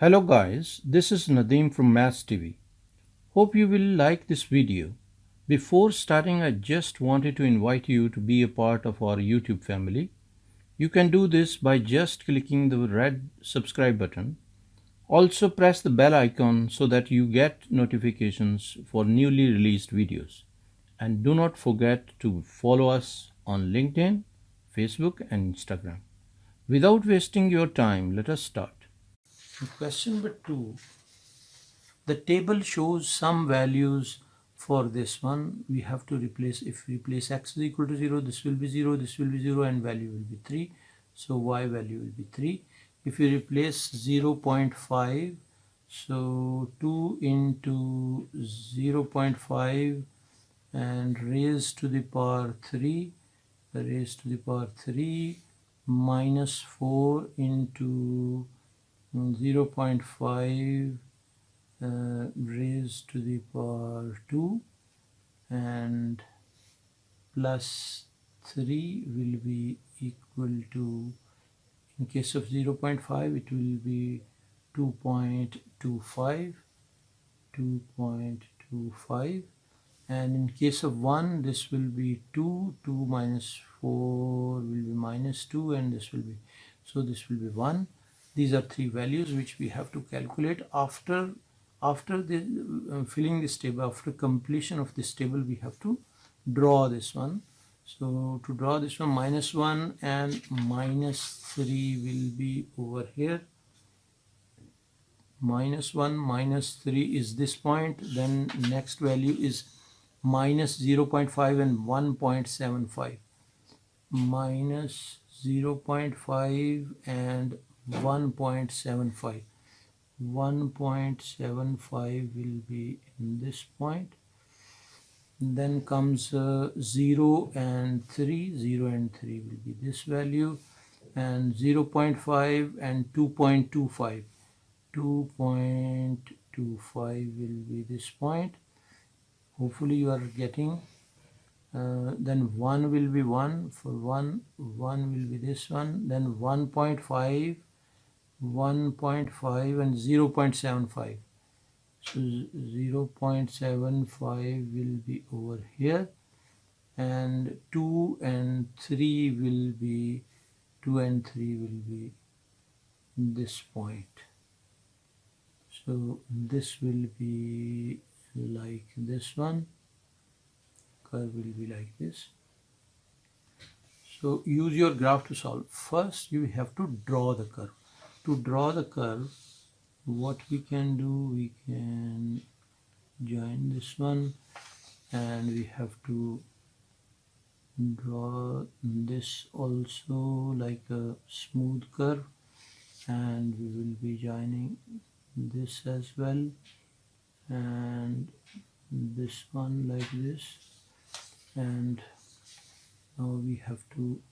Hello guys, this is Nadeem from Maths TV. Hope you will like this video. Before starting, I just wanted to invite you to be a part of our YouTube family. You can do this by just clicking the red subscribe button. Also press the bell icon so that you get notifications for newly released videos. And do not forget to follow us on LinkedIn, Facebook and Instagram. Without wasting your time, let us start. Question number 2. The table shows some values for this one. We have to replace, if we replace x is equal to 0, this will be 0, this will be 0 and value will be 3. So y value will be 3. If we replace 0 0.5, so 2 into 0 0.5 and raised to the power 3, minus 4 into 0 0.5 raised to the power 2 and plus 3 will be equal to, in case of 0 0.5 it will be 2.25, and in case of 1 this will be 2 minus 4 will be minus 2, and this will be, so this will be 1. These are three values which we have to calculate. After filling this table, after completion of this table, we have to draw this one. So to draw this one, minus 1 and minus 3 will be over here. Minus 1, minus 3 is this point. Then next value is minus 0 0.5 and 1.75. Minus 0 0.5 and 1.75. 1.75 will be in this point. Then comes 0 and 3. 0 and 3 will be this value, and 0 0.5 and 2.25. 2.25 will be this point. Hopefully you are getting. Then 1 will be 1. For 1 will be this one. Then 1.5 and 0 0.75. So 0 0.75 will be over here, and 2 and 3 will be this point. So this will be like this one. Curve will be like this. So use your graph to solve. First you have to draw the curve. To draw the curve, what we can do, we can join this one, and we have to draw this also like a smooth curve, and we will be joining this as well, and this one like this. And now we have to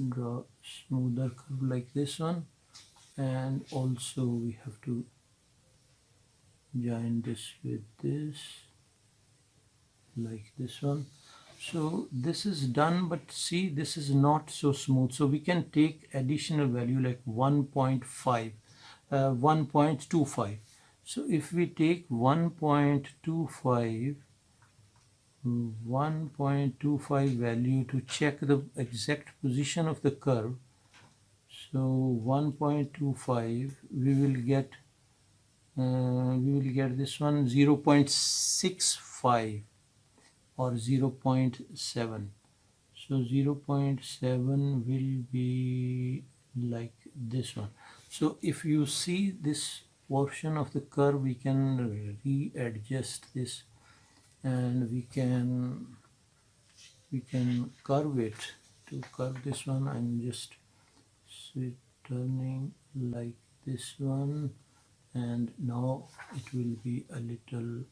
draw smoother curve like this one, and also we have to join this with this like this one. So this is done, but see, this is not so smooth, so we can take additional value like 1.25. so if we take 1.25 value to check the exact position of the curve, so 1.25 we will get this one 0.65 or 0.7. so 0.7 will be like this one. So if you see this portion of the curve, we can readjust this, and we can curve it. To curve this one, I'm just turning like this one, and now it will be a little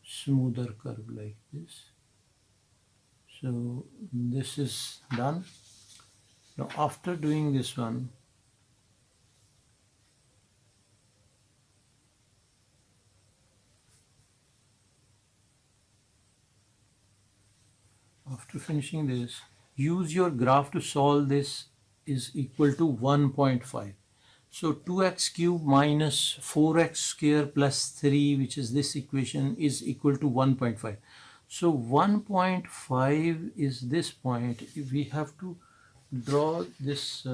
smoother curve like this. So this is done. Now after doing this one, after finishing this, use your graph to solve this is equal to 1.5. So 2x cube minus 4x square plus 3, which is this equation, is equal to 1.5. So 1.5 is this point. If we have to draw this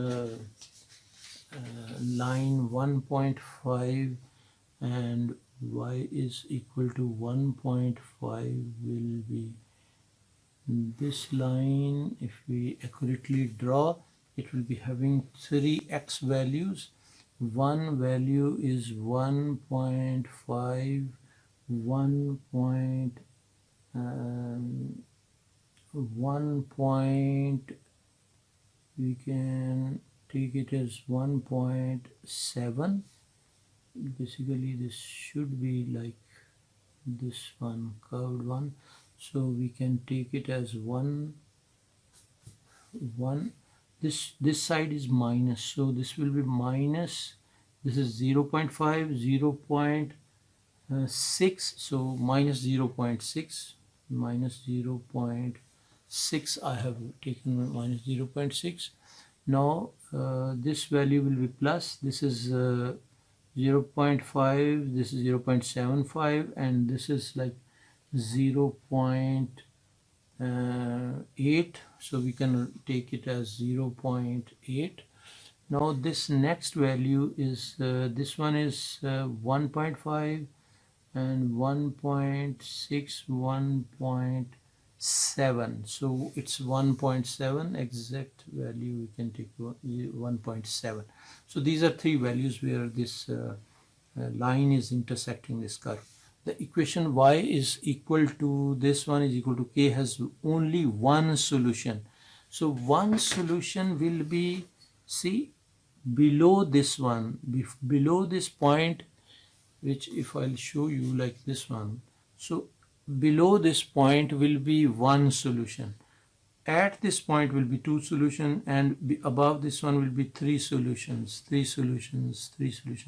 line 1.5, and y is equal to 1.5 will be this line. If we accurately draw, it will be having 3x values. One value is 1.5, 1 point, we can take it as 1.7. basically this should be like this one, curved one, so we can take it as 1. This side is minus, so this will be minus, this is 0.5, 0.6, so minus 0.6, minus 0.6. I have taken minus 0.6. Now this value will be plus, this is 0.5, this is 0.75, and this is like 0.8, so we can take it as 0.8. Now this next value is this one is 1.5 and 1.6, 1.7, so it's 1.7 exact value. We can take 1.7. So these are three values where this line is intersecting this curve. The equation y is equal to this one is equal to k has only one solution. So one solution will be, see, below this one, below this point, which if I'll show you like this one. So below this point will be one solution. At this point will be two solutions, and above this one will be three solutions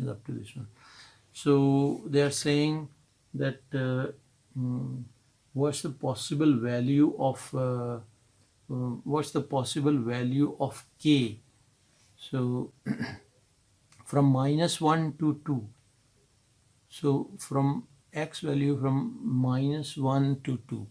up to this one. So they are saying that what's the possible value of k? So from -1 to 2. So from x value from -1 to 2.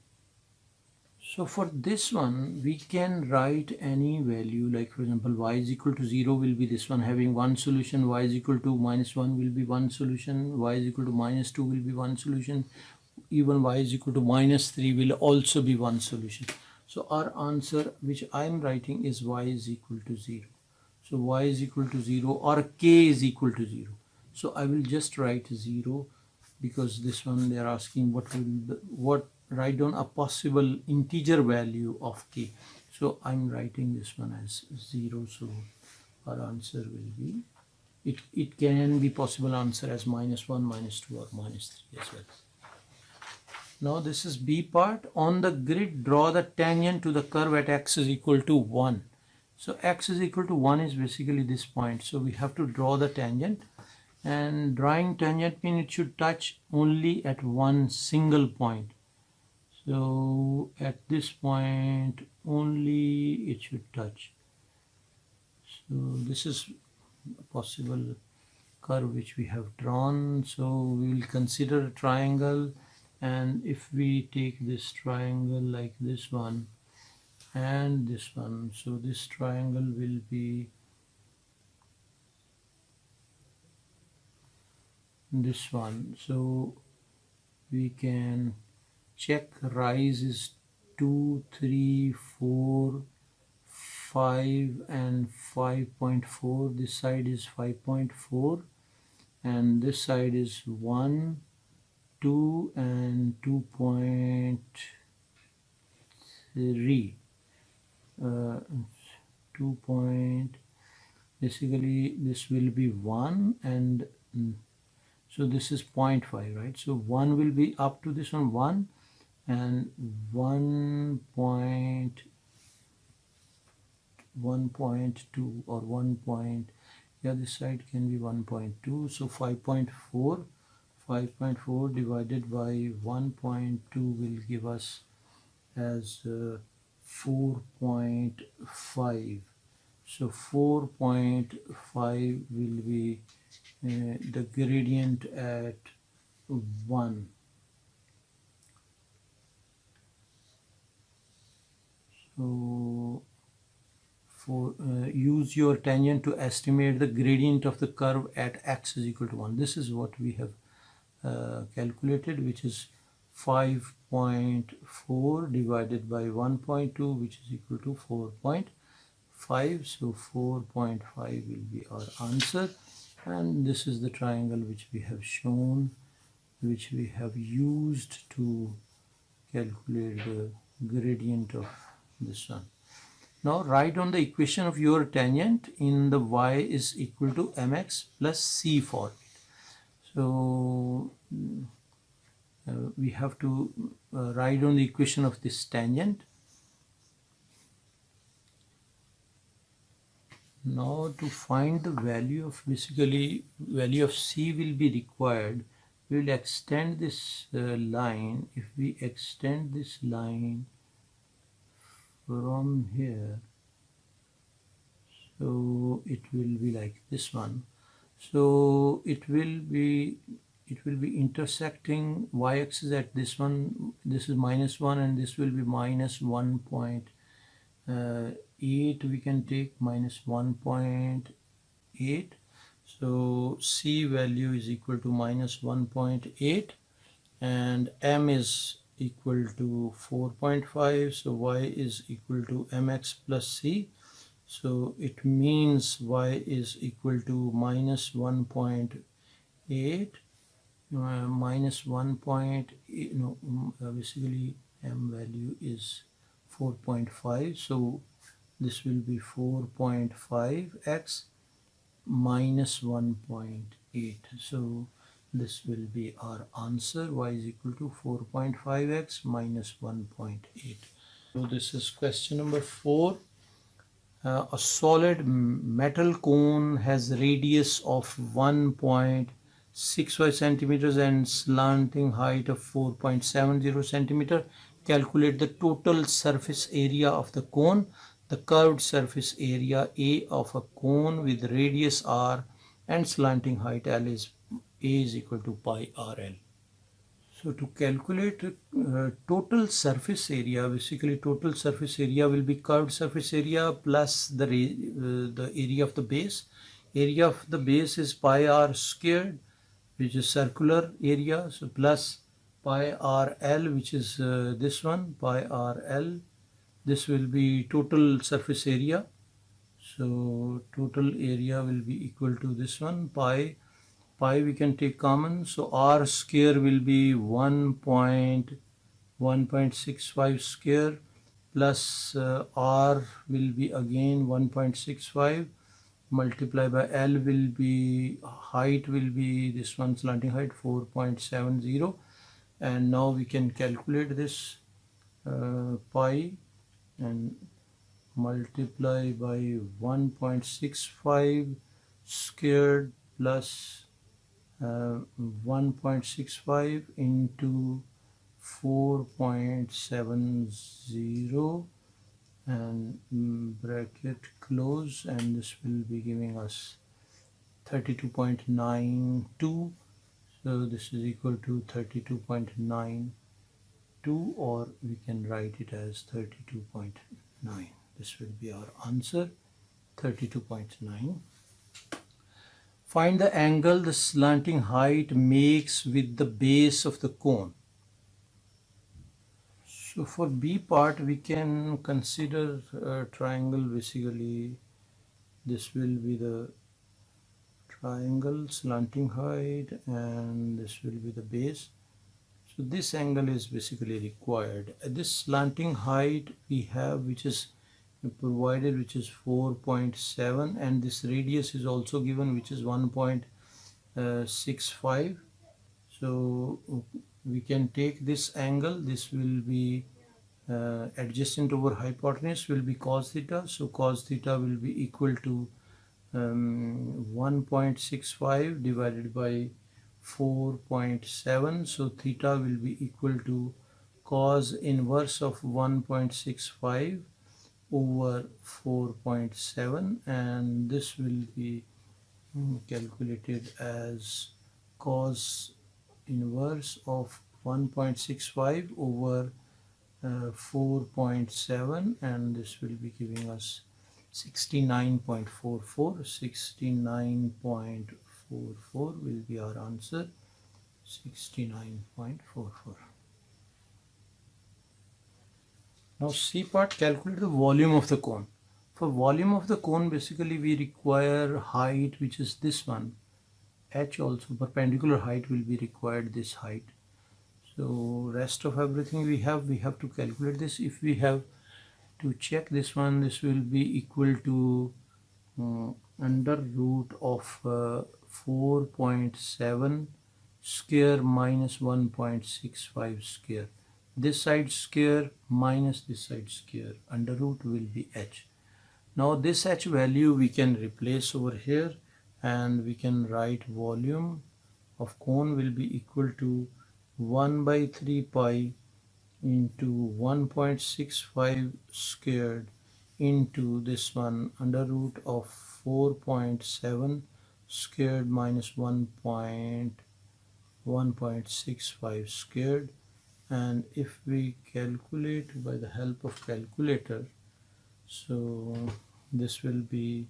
So for this one, we can write any value, like for example, y is equal to 0 will be this one having one solution, y is equal to -1 will be one solution, y is equal to -2 will be one solution, even y is equal to -3 will also be one solution. So our answer, which I am writing, is y is equal to 0. So y is equal to 0 or k is equal to 0. So I will just write 0, because this one they are asking write down a possible integer value of k. So I'm writing this one as 0. So our answer will be, it can be possible answer as -1, -2 or -3 as well. Now this is B part. On the grid, draw the tangent to the curve at x is equal to 1. So x is equal to 1 is basically this point. So we have to draw the tangent, and drawing tangent means it should touch only at one single point. So at this point only it should touch. So this is a possible curve which we have drawn. So we will consider a triangle, and if we take this triangle like this one and this one, so this triangle will be this one. So we can check rise is 2, 3, 4, 5 and 5.4. This side is 5.4 and this side is 1, 2 and 2.3. 2 point, basically this will be 1, and so this is 0.5, right? So 1 will be up to this one, 1 and 1.2 or 1 point, yeah, this side can be 1.2. So 5.4 divided by 1.2 will give us as 4.5. So 4.5 will be the gradient at 1. So use your tangent to estimate the gradient of the curve at x is equal to 1. This is what we have calculated, which is 5.4 divided by 1.2, which is equal to 4.5. So 4.5 will be our answer, and this is the triangle which we have shown, which we have used to calculate the gradient of this one. Now write on the equation of your tangent in the y is equal to mx plus c form. So we have to write on the equation of this tangent. Now to find the value of, basically value of c will be required. We will extend this line. If we extend this line from here, so it will be like this one. So it will be intersecting y-axis at this one. This is -1 and this will be -1.8. We can take -1.8. So c value is equal to -1.8 and m is equal to 4.5. So y is equal to mx plus c. So it means y is equal to -1.8 minus 1.8, no, basically m value is 4.5. So this will be 4.5x minus 1.8. So this will be our answer. Y is equal to 4.5x minus 1.8. So this is question number 4. A solid metal cone has radius of 1.65 centimeters and slanting height of 4.70 centimeter. Calculate the total surface area of the cone. The curved surface area A of a cone with radius r and slanting height L is A is equal to pi RL. So to calculate total surface area, basically total surface area will be curved surface area plus the area of the base. Area of the base is pi r squared, which is circular area, so plus pi RL, which is this one, pi RL. This will be total surface area. So total area will be equal to this one, pi we can take common, so r square will be 1.65 square plus r will be again 1.65 multiply by L will be, height will be this one, slanting height 4.70, and now we can calculate this pi and multiply by 1.65 squared plus 1.65 into 4.70 and bracket close, and this will be giving us 32.92. So this is equal to 32.92, or we can write it as 32.9. This will be our answer, 32.9. Find the angle the slanting height makes with the base of the cone. So for B part, we can consider a triangle. Basically, this will be the triangle slanting height and this will be the base. So this angle is basically required. This slanting height we have, which is provided, which is 4.7, and this radius is also given, which is 1.65. so we can take this angle. This will be adjacent over hypotenuse will be cos theta, so cos theta will be equal to 1.65 divided by 4.7, so theta will be equal to cos inverse of 1.65 over 4.7, and this will be calculated as cos inverse of 1.65 over 4.7, and this will be giving us 69.44. 69.44 will be our answer. 69.44. Now C part, calculate the volume of the cone. For volume of the cone, basically we require height, which is this one. H also, perpendicular height will be required, this height. So rest of everything we have to calculate this. If we have to check this one, this will be equal to under root of 4.7 square minus 1.65 square. This side square minus this side square. Under root will be h. Now this h value we can replace over here, and we can write volume of cone will be equal to 1 by 3 pi into 1.65 squared into this one under root of 4.7 squared minus 1.65 squared. And if we calculate by the help of calculator, so this will be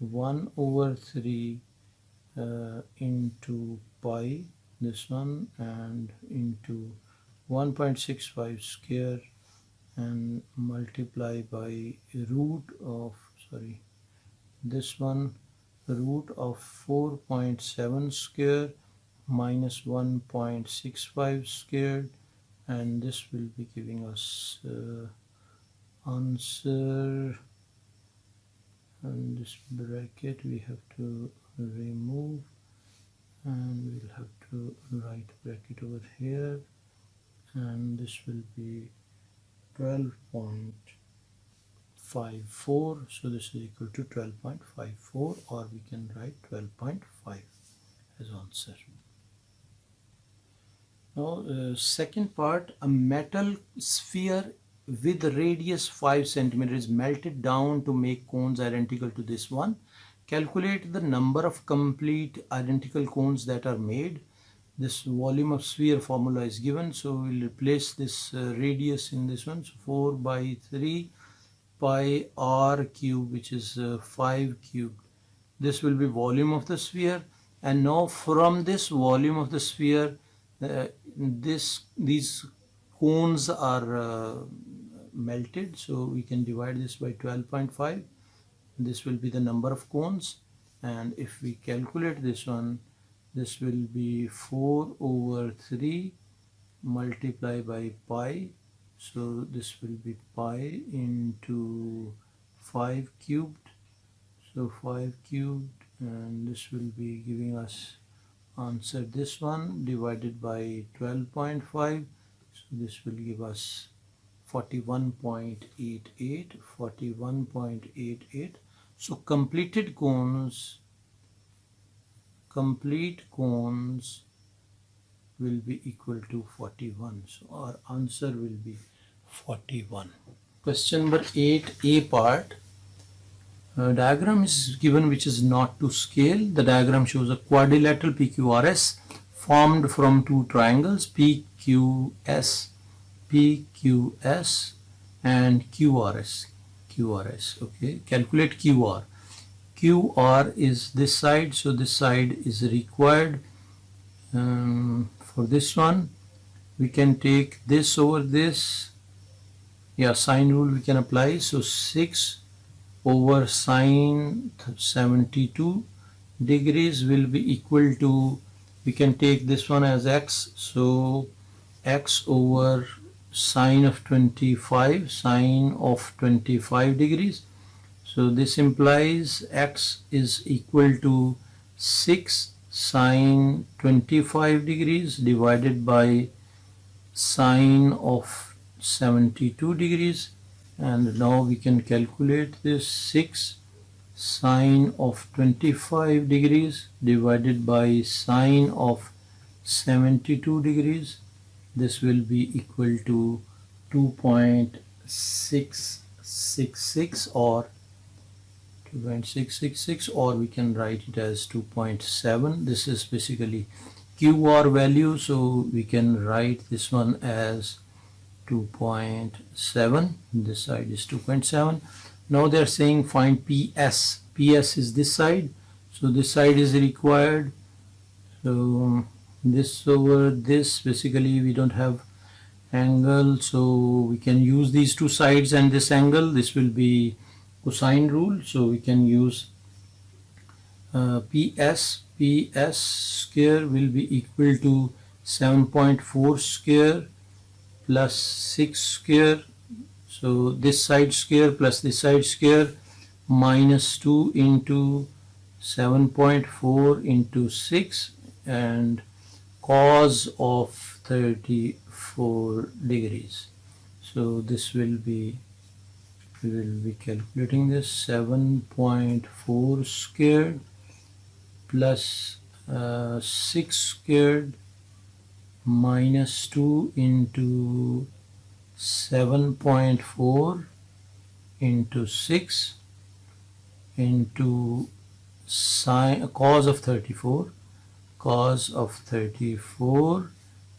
1 over 3 into pi, this one, and into 1.65 square, and multiply by root of, this one, root of 4.7 square minus 1.65 squared, and this will be giving us answer, and this bracket we have to remove, and we'll have to write bracket over here, and this will be 12.54. so this is equal to 12.54, or we can write 12.5 as answer. Now second part, a metal sphere with radius 5 centimeters is melted down to make cones identical to this one. Calculate the number of complete identical cones that are made. This volume of sphere formula is given, so we'll replace this radius in this one. So 4 by 3 pi r cube, which is 5 cubed. This will be volume of the sphere, and now from this volume of the sphere, these cones are melted, so we can divide this by 12.5. This will be the number of cones, and if we calculate this one, this will be 4 over 3 multiply by pi, so this will be pi into 5 cubed, so 5 cubed, and this will be giving us answer, this one, divided by 12.5, so this will give us 41.88. 41.88. So complete cones will be equal to 41. So our answer will be 41. Question number 8a part. Diagram is given which is not to scale. The diagram shows a quadrilateral PQRS formed from two triangles PQS and QRS. Okay, calculate QR. QR is this side, so this side is required. For this one, we can take this over this. Yeah, sine rule we can apply. So 6 over sine 72 degrees will be equal to, we can take this one as x, so x over sine of 25 degrees. So this implies x is equal to 6 sine 25 degrees divided by sine of 72 degrees. And now we can calculate this. 6 sine of 25 degrees divided by sine of 72 degrees. This will be equal to 2.67 2.66 or 2.666, or we can write it as 2.7. This is basically QR value, so we can write this one as 2.7. This side is 2.7. Now they're saying find PS. PS is this side, so this side is required. So this over this, basically we don't have angle, so we can use these two sides and this angle. This will be cosine rule, so we can use PS square will be equal to 7.4 square plus 6 square, so this side square plus this side square, minus 2 into 7.4 into 6, and cos of 34 degrees. So this will be, we will be calculating this 7.4 squared plus 6 squared minus 2 into 7.4 into 6 into sine cos of 34,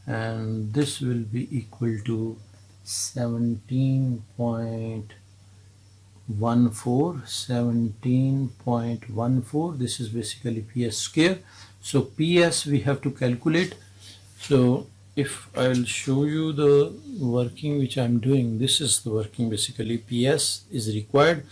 and this will be equal to 17.14. This is basically PS square. So PS we have to calculate. So if I'll show you the working which I'm doing, this is the working. Basically PS is required.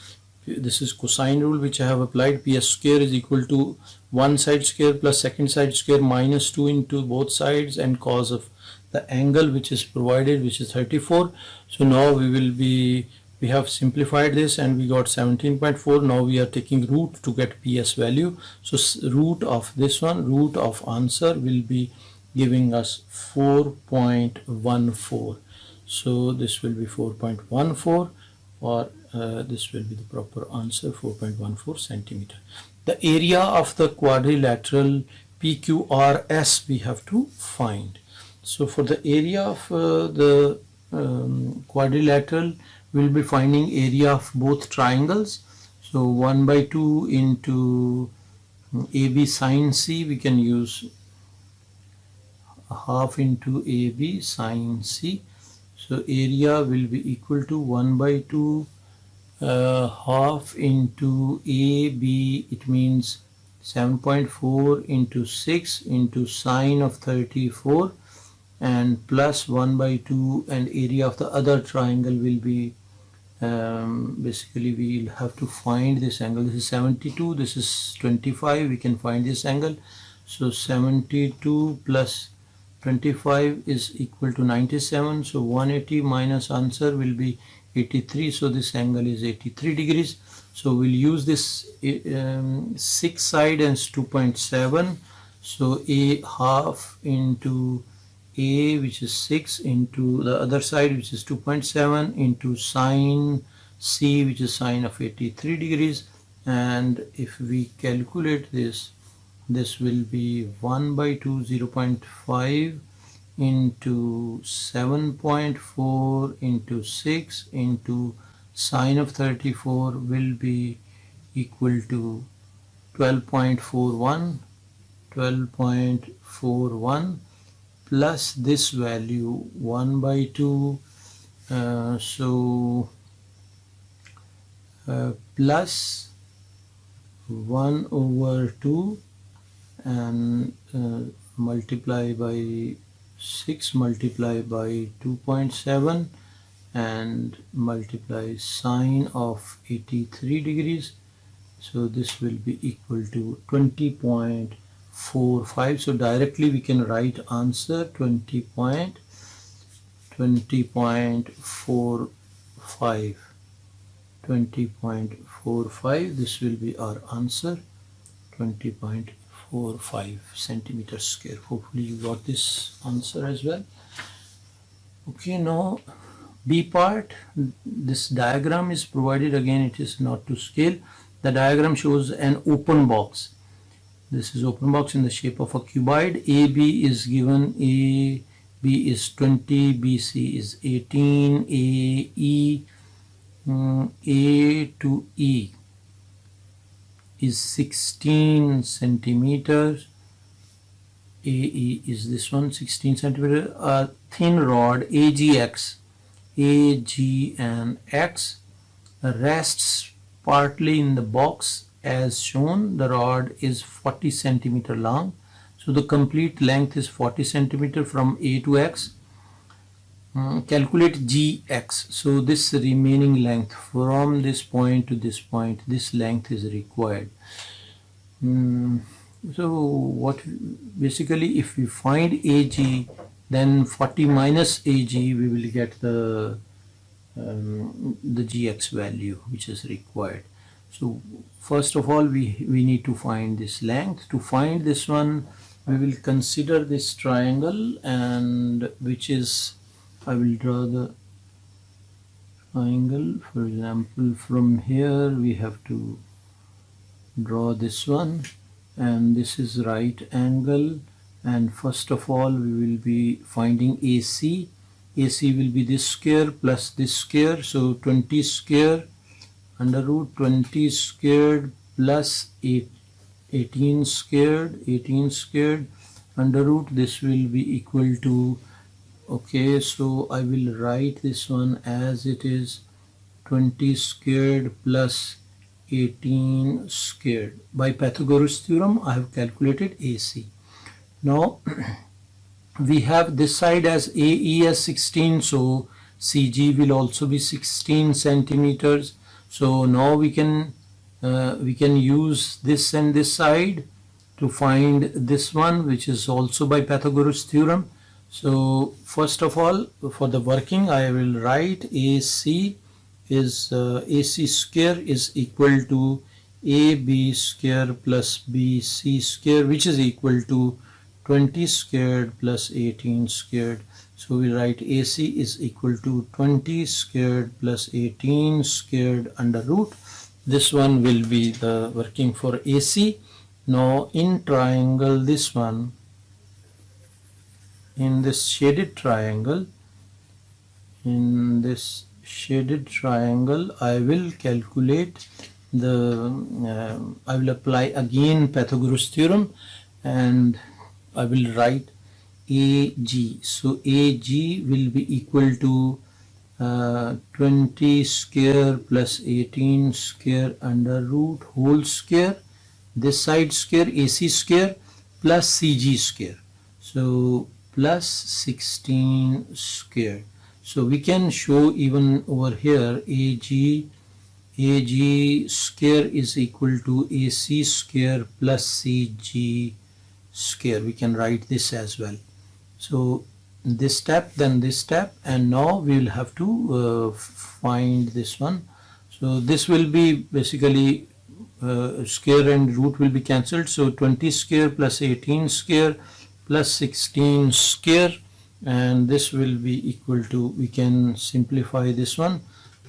This is cosine rule which I have applied. PS square is equal to one side square plus second side square minus 2 into both sides, and cos of the angle which is provided, which is 34. So now we have simplified this and we got 17.4. Now we are taking root to get PS value. So root of this one, root of answer will be giving us 4.14. So this will be 4.14, or this will be the proper answer, 4.14 centimeter. The area of the quadrilateral PQRS we have to find. So for the area of the quadrilateral, we'll be finding area of both triangles. So 1 by 2 into AB sine C, we can use half into AB sine C. So area will be equal to 1 by 2 half into AB, it means 7.4 into 6 into sine of 34, and plus 1 by 2, and area of the other triangle will be basically we will have to find this angle. This is 72, this is 25, we can find this angle. So 72 plus 25 is equal to 97, so 180 minus answer will be 83, so this angle is 83 degrees. So we'll use this 6 side as 2.7, so a half into a, which is 6, into the other side, which is 2.7, into sine C, which is sine of 83 degrees, and if we calculate this, this will be 1 by 2, 0.5 into 7.4 into 6 into sine of 34 will be equal to 12.41 plus this value 1 by 2, plus 1 over 2 and multiply by 6 multiply by 2.7 and multiply sine of 83 degrees. So this will be equal to 20.45. So directly we can write answer 20.45. This will be our answer, 20.45 centimeters square. Hopefully you got this answer as well. Okay, now B part, this diagram is provided. Again, it is not to scale. The diagram shows an open box. This is open box in the shape of a cuboid. AB is given, AB is 20, BC is 18, AE A to E is 16 centimeters. AE is this one, 16 centimeter. A thin rod AGX, AG and X rests partly in the box as shown. The rod is 40 centimeter long. So the complete length is 40 centimeter from A to X. Calculate GX. So this remaining length from this point to this point, this length is required. So what basically, if we find AG, then 40 minus AG, we will get the GX value which is required. So first of all, we need to find this length. To find this one, we will consider this triangle, and which is, I will draw the triangle. For example, from here we have to draw this one, and this is right angle, and first of all we will be finding AC. AC will be this square plus this square, so 20 square under root 20 squared plus 18 squared under root. This will be equal to, okay, so I will write this one as it is 20 squared plus 18 squared. By Pythagoras theorem, I have calculated AC. Now we have this side as AE as 16, so CG will also be 16 centimeters. So now we can use this and this side to find this one, which is also by Pythagoras theorem. So first of all, for the working, I will write AC is AC square is equal to AB square plus BC square, which is equal to 20 squared plus 18 squared. So we write AC is equal to 20 squared plus 18 squared under root. This one will be the working for AC. Now in triangle, this one, in this shaded triangle, I will calculate the, I will apply again Pythagoras theorem, and I will write AG. So AG will be equal to 20 square plus 18 square under root whole square, this side square AC square plus CG square, so plus 16 square. So we can show even over here AG square is equal to AC square plus CG square. We can write this as well. So this step, then this step, and now we will have to find this one. So this will be basically square and root will be cancelled. So 20 square plus 18 square plus 16 square, and this will be equal to, we can simplify this one,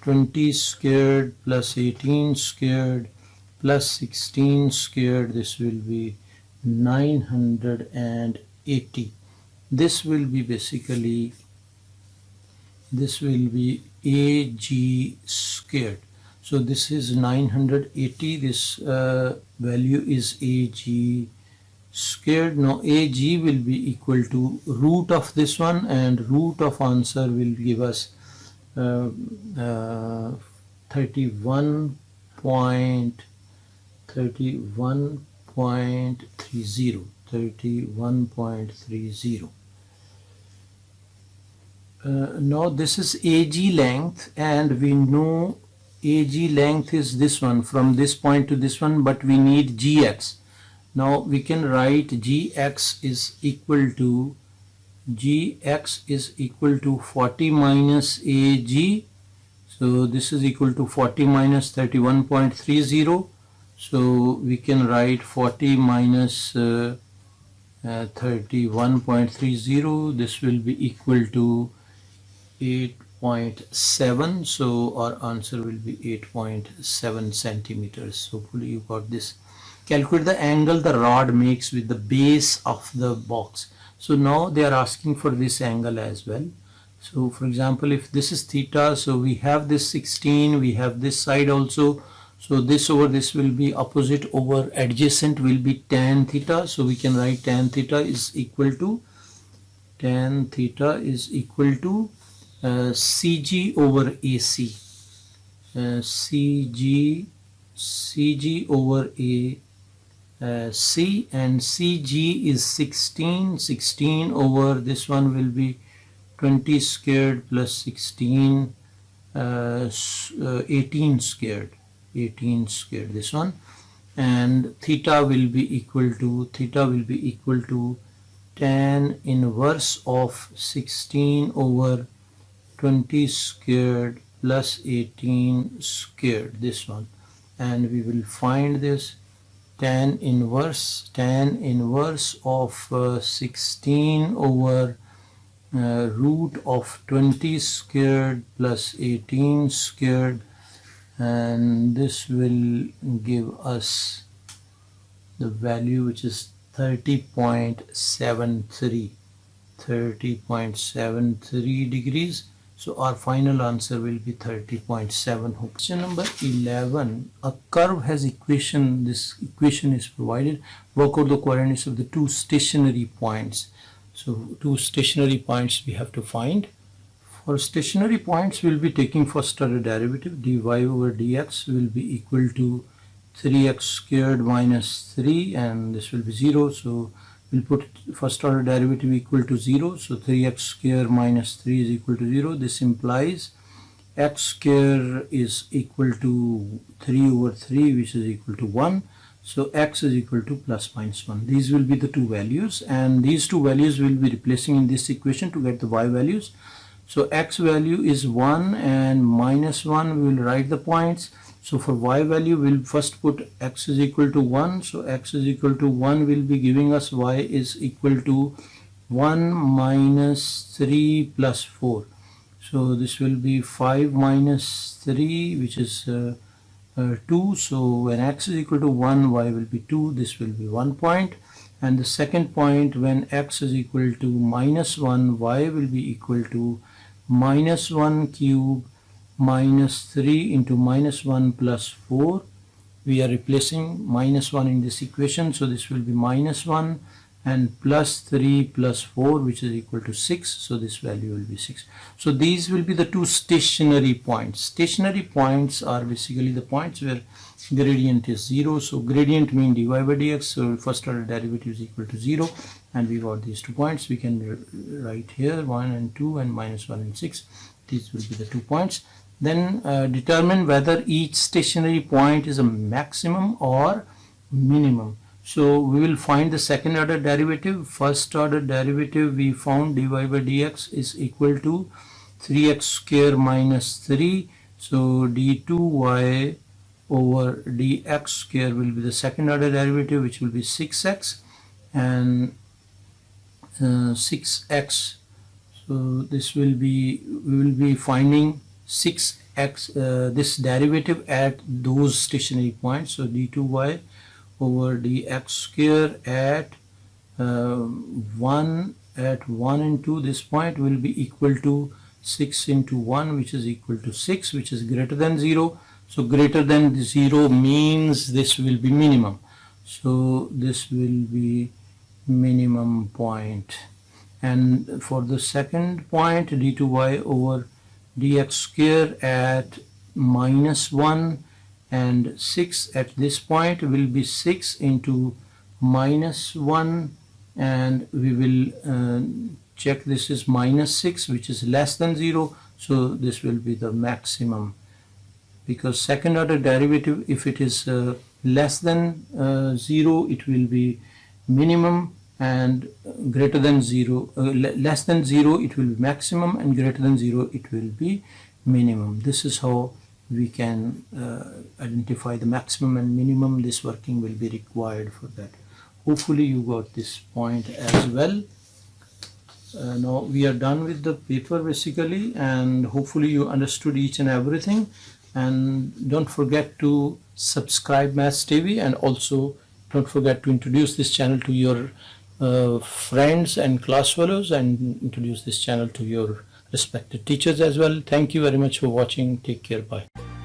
20 squared plus 18 squared plus 16 squared, this will be 980. This will be basically, this will be AG squared. So this is 980, this value is AG squared. Now AG will be equal to root of this one, and root of answer will give us 31.30. Now this is AG length, and we know AG length is this one from this point to this one, but we need GX. Now we can write GX is equal to 40 minus AG. So this is equal to 40 minus 31.30. So we can write 40 minus 31.30. This will be equal to 8.7. So our answer will be 8.7 centimeters. Hopefully you got this. Calculate the angle the rod makes with the base of the box. So now they are asking for this angle as well. So for example, if this is theta, so we have this 16, we have this side also. So this over this will be opposite over adjacent will be tan theta. So we can write tan theta is equal to CG over AC. CG over AC, and CG is 16 over this one will be 20 squared plus 16, 18 squared this one, and theta will be equal to tan inverse of 16 over 20 squared plus 18 squared this one, and we will find this tan inverse of 16 over root of 20 squared plus 18 squared, and this will give us the value which is 30.73 degrees. So our final answer will be 30.7. Question number 11. A curve has equation. This equation is provided. Work out the coordinates of the two stationary points. So two stationary points we have to find. For stationary points, we'll be taking first order derivative. dy over dx will be equal to 3x squared minus 3, and this will be 0. So we'll put first order derivative equal to 0. So 3x squared minus 3 is equal to 0. This implies x squared is equal to 3 over 3, which is equal to 1. So x is equal to plus minus 1. These will be the two values, and these two values will be replacing in this equation to get the y values. So x value is 1 and minus 1. We will write the points. So for y value, we'll first put x is equal to 1. So x is equal to 1 will be giving us y is equal to 1 minus 3 plus 4. So this will be 5 minus 3, which is 2. So when x is equal to 1, y will be 2. This will be 1 point. And the second point, when x is equal to minus 1, y will be equal to minus 1 cube minus 3 into minus 1 plus 4. We are replacing minus 1 in this equation. So this will be minus 1 and plus 3 plus 4, which is equal to 6. So this value will be 6. So these will be the two stationary points. Stationary points are basically the points where gradient is 0. So gradient means dy by dx. So first order derivative is equal to 0. And we got these 2 points. We can write here 1 and 2 and minus 1 and 6. These will be the 2 points. Then determine whether each stationary point is a maximum or minimum. So we will find the second order derivative. First order derivative we found dy by dx is equal to 3x square minus 3. So d2y over dx square will be the second order derivative, which will be 6x and 6x. So this will be, we will be finding 6x this derivative at those stationary points. So d2y over dx square at 1 and 2, this point will be equal to 6 into 1, which is equal to 6, which is greater than 0. So greater than 0 means this will be minimum. So this will be minimum point. And for the second point, d2y over dx square at minus 1 and 6 at this point will be 6 into minus 1, and we will check this is minus 6, which is less than 0. So this will be the maximum, because second order derivative, if it is less than 0, it will be minimum, and greater than 0, less than 0 it will be maximum, and greater than 0 it will be minimum. This is how we can identify the maximum and minimum. This working will be required for that. Hopefully you got this point as well. Now we are done with the paper basically, and hopefully you understood each and everything. And don't forget to subscribe Maths TV, and also don't forget to introduce this channel to your friends and class fellows, and introduce this channel to your respected teachers as well. Thank you very much for watching. Take care. Bye.